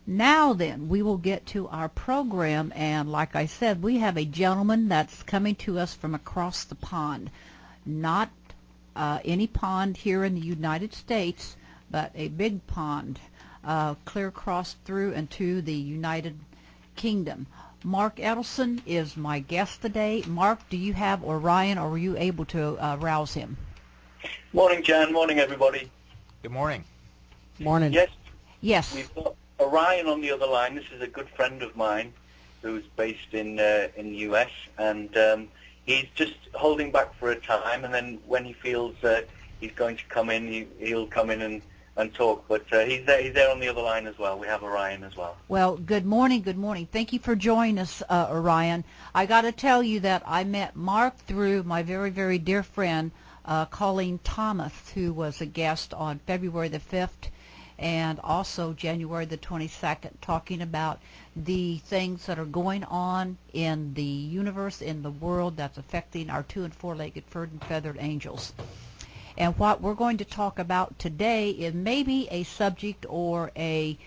Now then, we will get to our program, and like I said, we have a gentleman that's coming to us from across the pond. Not any pond here in the United States, but a big pond clear across through into the United Kingdom. Mark Edelson is my guest today. Mark, do you have Orion, or were you able to rouse him? Morning, Jan. Morning, everybody. Good morning. Morning. Yes, Yes. we've got Orion on the other line. This is a good friend of mine who's based in the US, and he's just holding back for a time, and then when he feels he's going to come in, he'll come in and talk. But he's there on the other line as well. We have Orion as well. Well, good morning, good morning. Thank you for joining us, Orion. I got to tell you that I met Mark through my very, very dear friend, Colleen Thomas, who was a guest on February the 5th and also January the 22nd, talking about the things that are going on in the universe, in the world, that's affecting our two- and four-legged, furred and feathered angels. And what we're going to talk about today is maybe a subject or a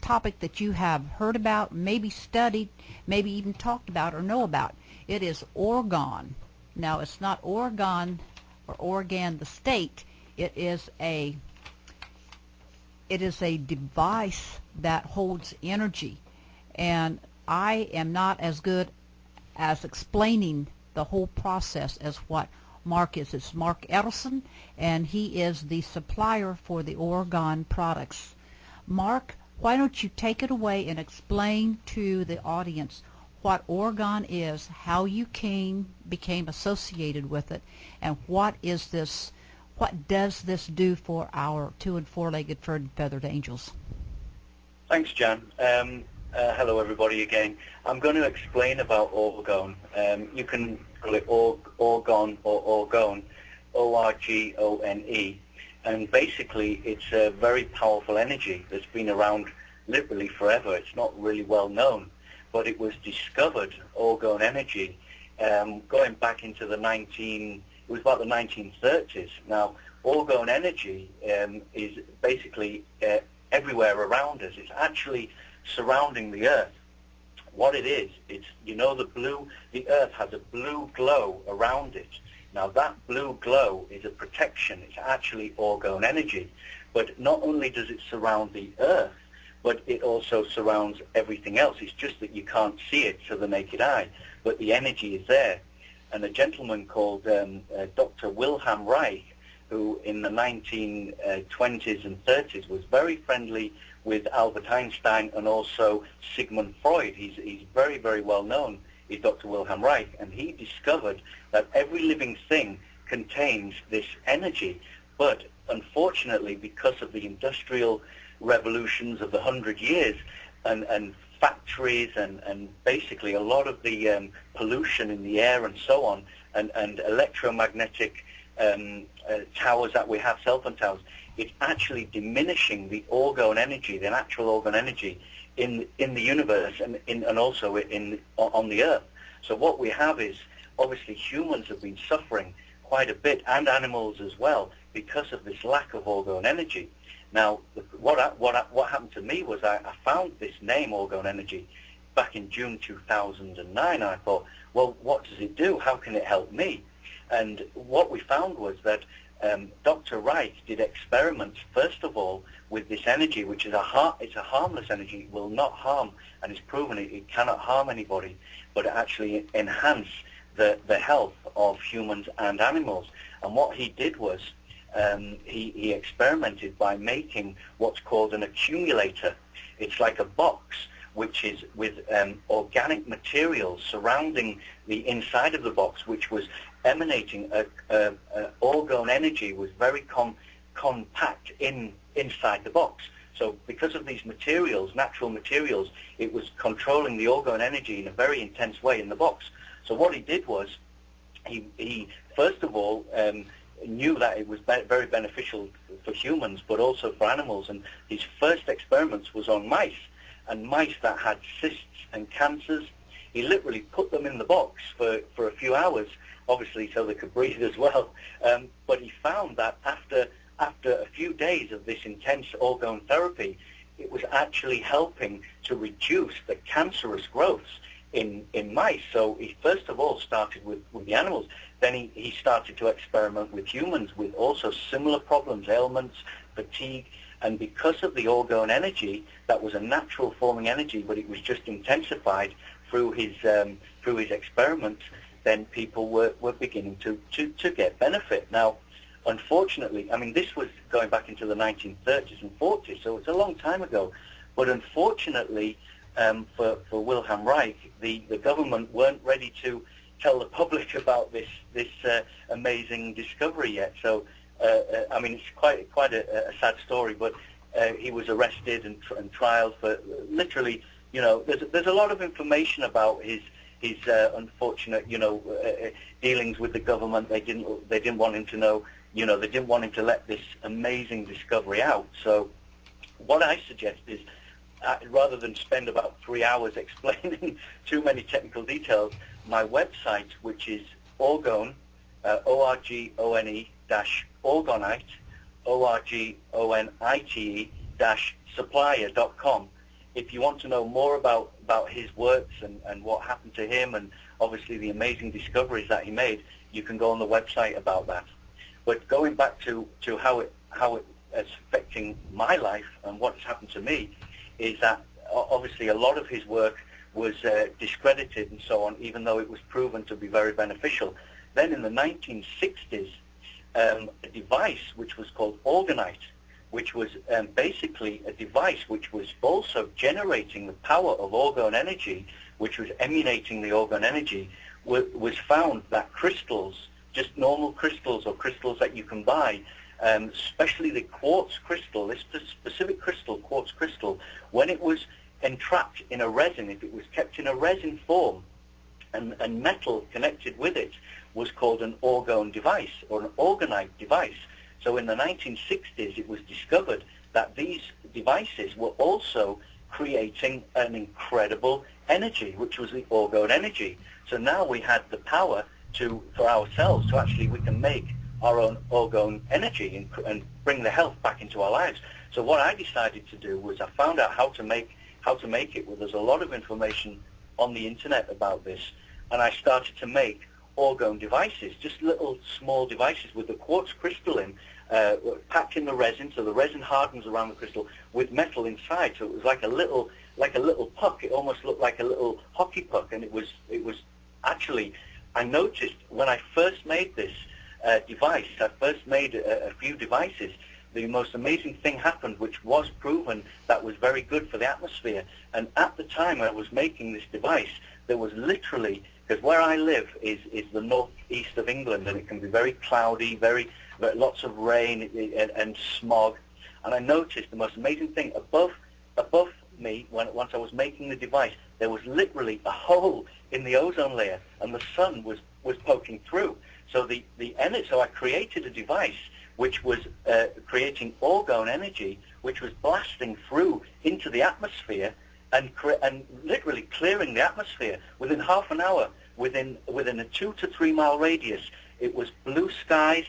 topic that you have heard about, maybe studied, maybe even talked about or know about. It is orgone. Now, it's not Oregon or Oregon the state. It is a device that holds energy. And I am not as good as explaining the whole process as what Mark is. It's Mark Edelson, and he is the supplier for the orgone products. Mark, why don't you take it away and explain to the audience what orgone is, how you became associated with it, and what does this do for our two- and four-legged, furred and feathered angels? Thanks, Jan. Hello, everybody, again. I'm going to explain about orgone. You can call it orgone or orgone, O-R-G-O-N-E. And basically, it's a very powerful energy that's been around literally forever. It's not really well known, but it was discovered, orgone energy, going back into it was about the 1930s. Now, orgone energy is basically everywhere around us. It's actually surrounding the Earth. What it is, it's, the Earth has a blue glow around it. Now that blue glow is a protection. It's actually orgone energy. But not only does it surround the Earth, but it also surrounds everything else. It's just that you can't see it to the naked eye, but the energy is there. And a gentleman called Dr. Wilhelm Reich, who in the 1920s and 30s was very friendly with Albert Einstein and also Sigmund Freud. He's very, very well known, is Dr. Wilhelm Reich, and he discovered that every living thing contains this energy. But unfortunately, because of the industrial revolutions of the 100 years and factories and basically a lot of the pollution in the air and so on, and electromagnetic towers that we have, cell phone towers, it's actually diminishing the orgone energy, the natural orgone energy in the universe and also on the Earth. So what we have is, obviously humans have been suffering quite a bit, and animals as well, because of this lack of orgone energy. Now, what happened to me was I found this name, orgone energy, back in June 2009, and I thought, well, what does it do? How can it help me? And what we found was that Dr. Reich did experiments, first of all, with this energy, which is it's a harmless energy. It will not harm, and it's proven it cannot harm anybody, but it actually enhance the health of humans and animals. And what he did was he experimented by making what's called an accumulator. It's like a box which is with organic materials surrounding the inside of the box, which was emanating orgone energy, was very compact inside the box. So because of these materials, natural materials, it was controlling the orgone energy in a very intense way in the box. So what he did was, he first of all knew that it was very beneficial for humans, but also for animals. And his first experiments was on mice, and mice that had cysts and cancers. He literally put them in the box for a few hours, obviously so they could breathe as well. But he found that after a few days of this intense orgone therapy, it was actually helping to reduce the cancerous growths in mice. So he first of all started with the animals. Then he started to experiment with humans with also similar problems, ailments, fatigue. And because of the orgone energy, that was a natural forming energy, but it was just intensified through his experiments, then people were beginning to get benefit. Now, unfortunately, I mean, this was going back into the 1930s and 40s, so it's a long time ago. But unfortunately, for Wilhelm Reich, the government weren't ready to tell the public about this amazing discovery yet. So, I mean, it's quite a sad story, but he was arrested and trialed for literally, you know, there's a lot of information about his unfortunate, you know, dealings with the government. They didn't want him to know, you know, they didn't want him to let this amazing discovery out. So what I suggest is, rather than spend about 3 hours explaining too many technical details, my website, which is orgone, O-R-G-O-N-E -orgonite, ORGONITE-supplier.com. If you want to know more about his works and what happened to him, and obviously the amazing discoveries that he made, you can go on the website about that. But going back to how it is affecting my life and what has happened to me, is that obviously a lot of his work was discredited and so on, even though it was proven to be very beneficial. Then in the 1960s, a device which was called orgonite, which was basically a device which was also generating the power of orgone energy, which was emulating the orgone energy, was found that crystals, just normal crystals or crystals that you can buy, especially the quartz crystal, this specific crystal, quartz crystal, when it was entrapped in a resin, if it was kept in a resin form and metal connected with it, was called an orgone device or an orgonite device. So in the 1960s, it was discovered that these devices were also creating an incredible energy, which was the orgone energy. So now we had the power for ourselves to actually, we can make our own orgone energy and bring the health back into our lives. So what I decided to do was I found out how to make it. Well, there's a lot of information on the internet about this, and I started to make orgone devices, just little small devices with the quartz crystal in, packed in the resin, so the resin hardens around the crystal with metal inside. So it was like a little puck. It almost looked like a little hockey puck, and it was actually. I noticed when I first made this device, I first made a few devices. The most amazing thing happened, which was proven that was very good for the atmosphere. And at the time I was making this device, there was literally, because where I live is the northeast of England, and it can be very cloudy, very lots of rain and smog. And I noticed the most amazing thing above me once I was making the device, there was literally a hole in the ozone layer, and the sun was poking through. So so I created a device which was creating orgone energy, which was blasting through into the atmosphere and literally clearing the atmosphere within half an hour. Within a 2 to 3 mile radius, it was blue skies,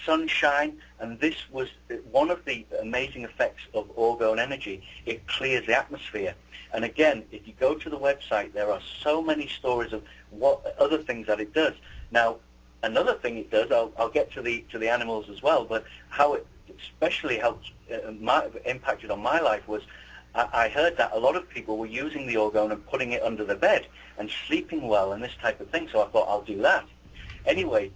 sunshine, and this was one of the amazing effects of orgone energy. It clears the atmosphere. And again, if you go to the website, there are so many stories of what other things that it does. Now, another thing it does, I'll get to the animals as well, but how it especially helped, impacted on my life was, I heard that a lot of people were using the orgone and putting it under the bed and sleeping well and this type of thing. So I thought, I'll do that. Anyway,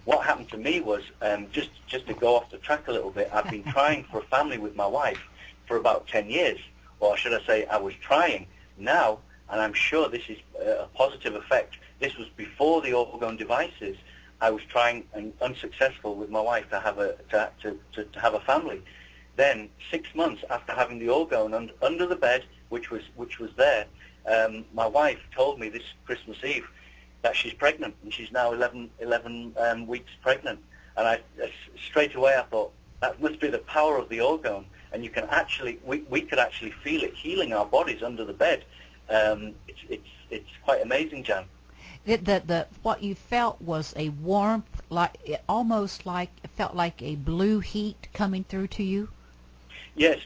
what happened to me was, just to go off the track a little bit, I've been trying for a family with my wife for about 10 years. Or should I say, I was trying now, and I'm sure this is a positive effect. This was before the orgone devices. I was trying and unsuccessful with my wife to have a family. Then 6 months after having the orgone under the bed, which was there, my wife told me this Christmas Eve that she's pregnant, and she's now 11 weeks pregnant. And straight away I thought, that must be the power of the orgone. And you can actually, we could actually feel it healing our bodies under the bed. It's quite amazing, Jan. What you felt was a warmth, like it felt like a blue heat coming through to you. Yes.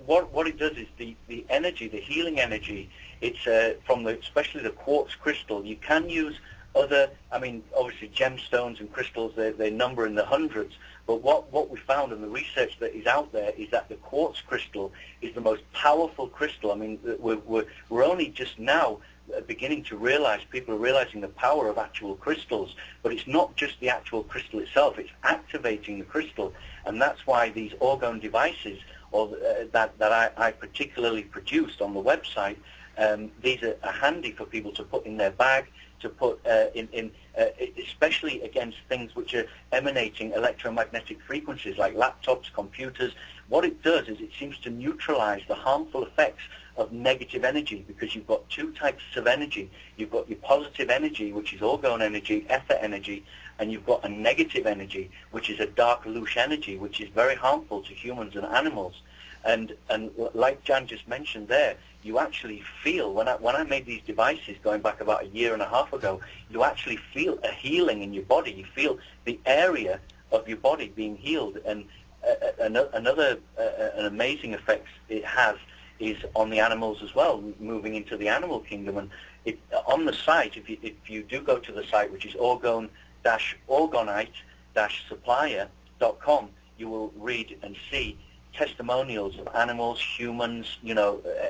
What it does is the energy, the healing energy. It's from especially the quartz crystal. You can use other, I mean, obviously gemstones and crystals. They number in the hundreds. But what we found in the research that is out there is that the quartz crystal is the most powerful crystal. I mean, we're only just now beginning to realize, people are realizing the power of actual crystals, but it's not just the actual crystal itself, it's activating the crystal, and that's why these orgone devices, or that I particularly produced on the website, these are handy for people to put in their bag, to put especially against things which are emanating electromagnetic frequencies like laptops, computers. What it does is it seems to neutralize the harmful effects of negative energy, because you've got two types of energy. You've got your positive energy, which is orgone energy, ether energy, and you've got a negative energy, which is a dark louche energy, which is very harmful to humans and animals. And like Jan just mentioned there, you actually feel, when I made these devices going back about 1.5 years ago, you actually feel a healing in your body. You feel the area of your body being healed. And another an amazing effect it has is on the animals as well, moving into the animal kingdom. And on the site, if you do go to the site, which is orgonite-supplier.com, you will read and see testimonials of animals, humans,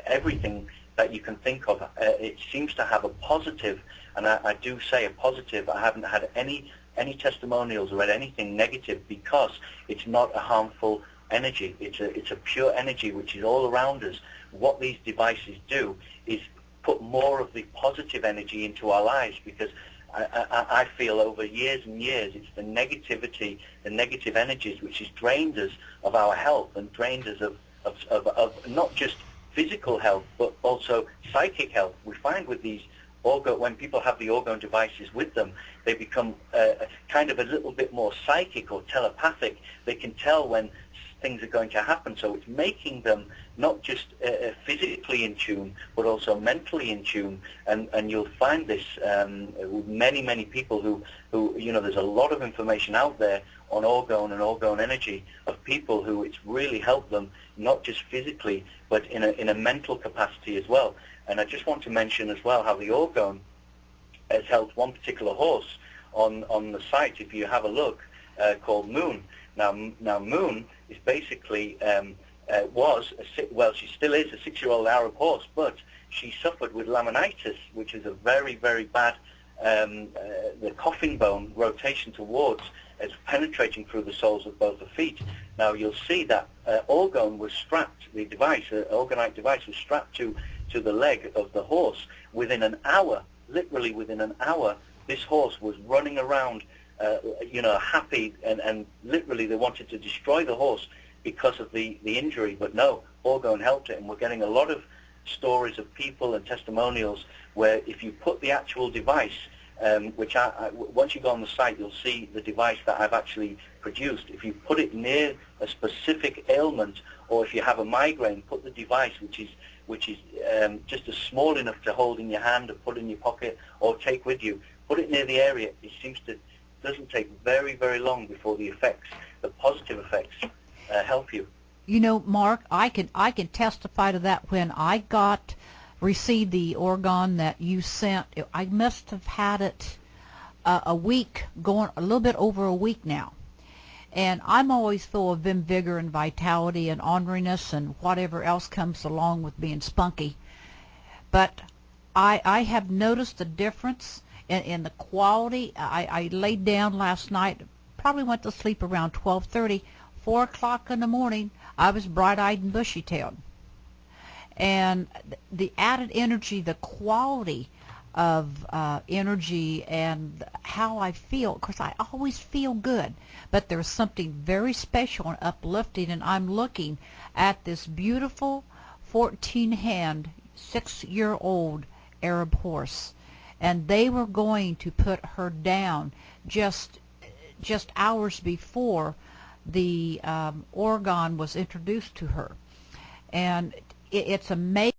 everything that you can think of. It seems to have a positive, and I do say a positive. I haven't had any testimonials or read anything negative, because it's not a harmful energy. It's a pure energy which is all around us. What these devices do is put more of the positive energy into our lives, because I feel over years and years it's the negativity, the negative energies which has drained us of our health and drained us of not just physical health but also psychic health. We find with these when people have the orgone devices with them, they become kind of a little bit more psychic or telepathic. They can tell when things are going to happen, so it's making them not just physically in tune but also mentally in tune, and you'll find this with many people who there's a lot of information out there on orgone and orgone energy of people who it's really helped them, not just physically but in a mental capacity as well. And I just want to mention as well how the orgone has helped one particular horse on the site, if you have a look, called Moon. Now Moon is basically she still is a 6-year-old Arab horse, but she suffered with laminitis, which is a very, very bad, the coffin bone rotation towards, it's penetrating through the soles of both the feet. Now you'll see that orgone was strapped, the device, orgonite device was strapped to the leg of the horse. Within an hour, literally within an hour, this horse was running around happy, and literally they wanted to destroy the horse because of the injury, but no, orgone helped it. And we're getting a lot of stories of people and testimonials where if you put the actual device, which once you go on the site you'll see the device that I've actually produced. If you put it near a specific ailment, or if you have a migraine, put the device, which is just as small enough to hold in your hand or put in your pocket or take with you, put it near the area. It doesn't take very, very long before the effects, the positive effects, help you. Mark, I can testify to that. When I received the orgone that you sent, I must have had it a week, going a little bit over a week now. And I'm always full of vim, vigor, and vitality and orneriness and whatever else comes along with being spunky. But I have noticed a difference in the quality. I laid down last night, probably went to sleep around 12:30. 4 o'clock in the morning, I was bright-eyed and bushy-tailed. And the added energy, the quality of energy, and how I feel, because I always feel good, but there's something very special and uplifting. And I'm looking at this beautiful 14-hand, 6-year-old Arab horse, and they were going to put her down just hours before the orgone was introduced to her. And it's amazing.